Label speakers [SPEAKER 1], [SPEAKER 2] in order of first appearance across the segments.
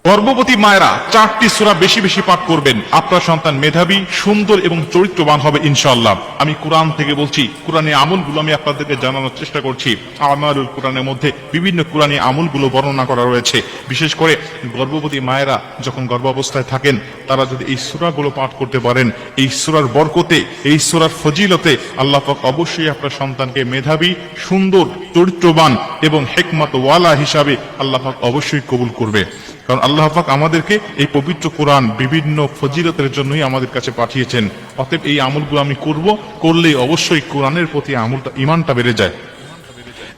[SPEAKER 1] গর্ভবতী মায়েরা 4টি সূরা বেশি বেশি পাঠ করবেন, আপনার সন্তান মেধাবী, সুন্দর এবং চরিত্রবান হবে ইনশাআল্লাহ। আমি কোরআন থেকে বলছি, কোরআনের আমলগুলো আমি আপনাদেরকে জানানোর চেষ্টা করছি। আমারুল কোরআনের মধ্যে বিভিন্ন কোরআনী আমলগুলো বর্ণনা করা রয়েছে। বিশেষ করে গর্ভবতী মায়েরা যখন গর্ভাবস্থায় থাকেন, তারা যদি এই সূরাগুলো পাঠ করতে পারেন, এই সূরার বরকতে, এই সূরার ফজিলতে আল্লাহ পাক অবশ্যই আপনার সন্তানকে মেধাবী, সুন্দর, চরিত্রবান এবং হিকমত ওয়ালা হিসাবে আল্লাহ পাক অবশ্যই কবুল করবে। কারণ আল্লাহ পাক আমাদেরকে এই পবিত্র কোরআন বিভিন্ন ফজিলতের জন্যই আমাদের কাছে পাঠিয়েছেন। অতএব এই আমলগুলো আমি করব, করলেই অবশ্যই কোরআনের প্রতি আমলটা, ঈমানটা বেড়ে যায়।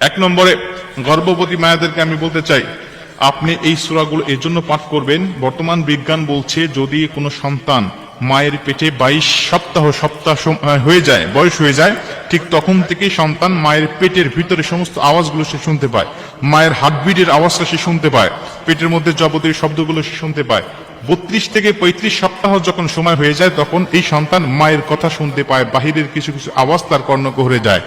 [SPEAKER 1] 1 নম্বরে গর্ভবতী মায়েদেরকে আমি বলতে চাই, আপনি এই সূরাগুলো এর জন্য পাঠ করবেন, বর্তমান বিজ্ঞান বলছে যদি কোনো সন্তান মায়ের পেটে 22 সপ্তাহ হয়ে যায়, বয়স হয়ে যায়, ঠিক তখন থেকেই সন্তান মায়ের পেটের ভিতরে সমস্ত আওয়াজগুলো সে শুনতে পায়, মায়ের হার্টবিটের আওয়াজটা সে শুনতে পায়, পেটের মধ্যে যাবতীয় শব্দগুলো সে শুনতে পায়। 32 থেকে 35 সপ্তাহ যখন সময় হয়ে যায়, তখন এই সন্তান মায়ের কথা শুনতে পায়, বাহিরের কিছু কিছু আওয়াজ তার কর্ণকুহরে যায়।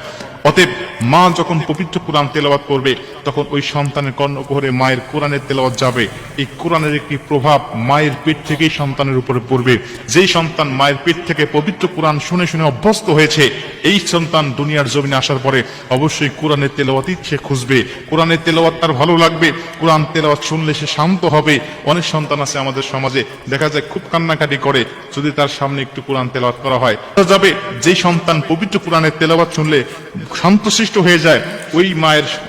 [SPEAKER 1] অতএব মা যখন পবিত্র কোরআন তেলাওয়াত করবে, তখন ওই সন্তানের কর্ণকুহরে মায়ের কোরআনের তেলাওয়াত যাবে। এই কোরআনের একটি প্রভাব মায়ের পেট থেকেই সন্তানের উপরে পড়বে। যেই সন্তান মায়ের পেট থেকে পবিত্র কোরআন শুনে শুনে অভ্যস্ত হয়েছে, এই সন্তান দুনিয়ার জমিনে আসার পরে অবশ্যই কোরআনের তেলাওয়াতই সে খুঁজবে, কোরআনের তেলাওয়াত তার ভালো লাগবে, কোরআন তেলাওয়াত শুনলে সে শান্ত হবে। অনেক সন্তান আছে আমাদের সমাজে, দেখা যায় খুব কান্নাকাটি করে, যদি তার সামনে একটু কোরআন তেলাওয়াত করা হয়, যাবে যেই সন্তান পবিত্র কোরআনের তেলাওয়াত শুনলে শান্তশিষ্ট হয়ে যায়,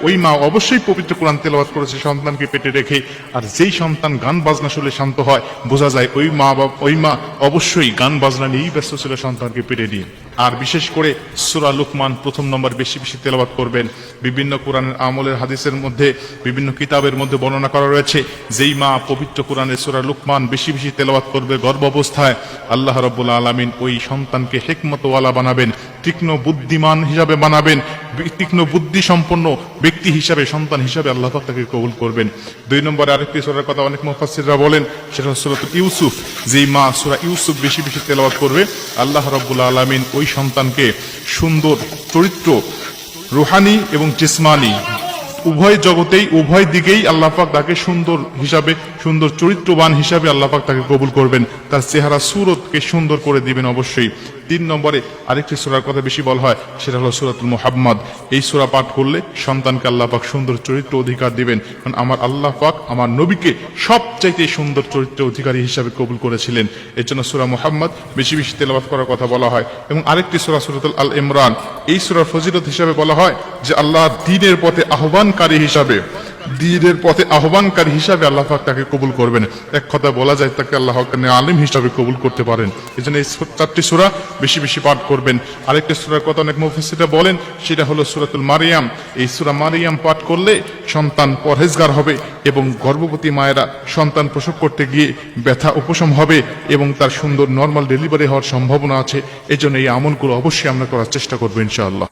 [SPEAKER 1] ওই মা অবশ্যই পবিত্র কোরআন তেলাওয়াত করেছে সন্তানকে পেটে রেখে। আর যেই সন্তান গান বাজনা শুনলে শান্ত হয়, বোঝা যায় ওই মা অবশ্যই গান বাজনা নিয়েই ব্যস্ত ছিল সন্তানকে পেটে নিয়ে। আর বিশেষ করে সূরা লুকমান 1 নম্বর বেশি বেশি তেলাওয়াত করবেন। বিভিন্ন কোরআনের আমলের হাদিসের মধ্যে, বিভিন্ন কিতাবের মধ্যে বর্ণনা করা রয়েছে, যেই মা পবিত্র কোরআনের সূরা লুকমান বেশি বেশি তেলাওয়াত করবে গর্ভ অবস্থায়, আল্লাহ রাব্বুল আলামিন ওই সন্তানকে হিকমতওয়ালা বানাবেন, তীক্ষ্ণ বুদ্ধিমান হিসাবে বানাবেন, তীক্ষ্ণ বুদ্ধি সম্পন্ন ব্যক্তি হিসাবে, সন্তান হিসাবে আল্লাহ পাক তাকে কবুল করবেন। 2 নম্বরে আরেকটি সূরার কথা অনেক মুফাসসিররা বলেন, সেটা হচ্ছে সূরাতুল ইউসুফ। যেই মা সূরা ইউসুফ বেশি বেশি তেলাওয়াত করবে, আল্লাহ রাব্বুল আলামিন ওই সন্তানকে সুন্দর চরিত্র, রুহানি এবং জিসমানি উভয় জগতেই, উভয় দিকেই আল্লাহ পাক তাকে সুন্দর হিসাবে, সুন্দর চরিত্রবান হিসাবে আল্লাহ পাক তাকে কবুল করবেন, তার চেহারা সুরতকে সুন্দর করে দিবেন অবশ্যই। 3 নম্বরে আরেকটি সূরার কথা বেশি বলা হয়, সেটা হলো সূরাতুল মুহাম্মদ। এই সূরা পাঠ করলে সন্তানকে আল্লাহ পাক সুন্দর চরিত্র অধিকার দিবেন। কারণ আমার আল্লাহ পাক আমার নবীকে সবচাইতে সুন্দর চরিত্র অধিকারী হিসাবে কবুল করেছিলেন। এর জন্য সূরা মুহাম্মদ বেশি বেশি তেলাওয়াত করার কথা বলা হয়। এবং আরেকটি সূরা সূরাতুল আল ইমরান, এই সূরার ফজিলত হিসাবে বলা হয় যে আল্লাহ দ্বীনের পথে আহ্বানকারী হিসাবে, দ্বীনের পথে আহ্বানকারী হিসাবে আল্লাহ পাক তাকে কবুল করবেন। এক কথা বলা যায়, তাকে আল্লাহ আলিম হিসাবে কবুল করতে পারেন। এই জন্য এই 4টি সূরা বেশি বেশি পাঠ করবেন। আরেকটি সূরার কথা অনেক মুফাসসিররা বলেন, সেটা হলো সূরাতুল মারিয়াম। এই সূরা মারিয়াম পাঠ করলে সন্তান পরহেজগার হবে এবং গর্ভবতী মায়েরা সন্তান প্রসব করতে গিয়ে ব্যথা উপশম হবে এবং তার সুন্দর নরমাল ডেলিভারি হওয়ার সম্ভাবনা আছে। এই জন্য এই আমলগুলো অবশ্যই আমরা করার চেষ্টা করবো ইনশাআল্লাহ।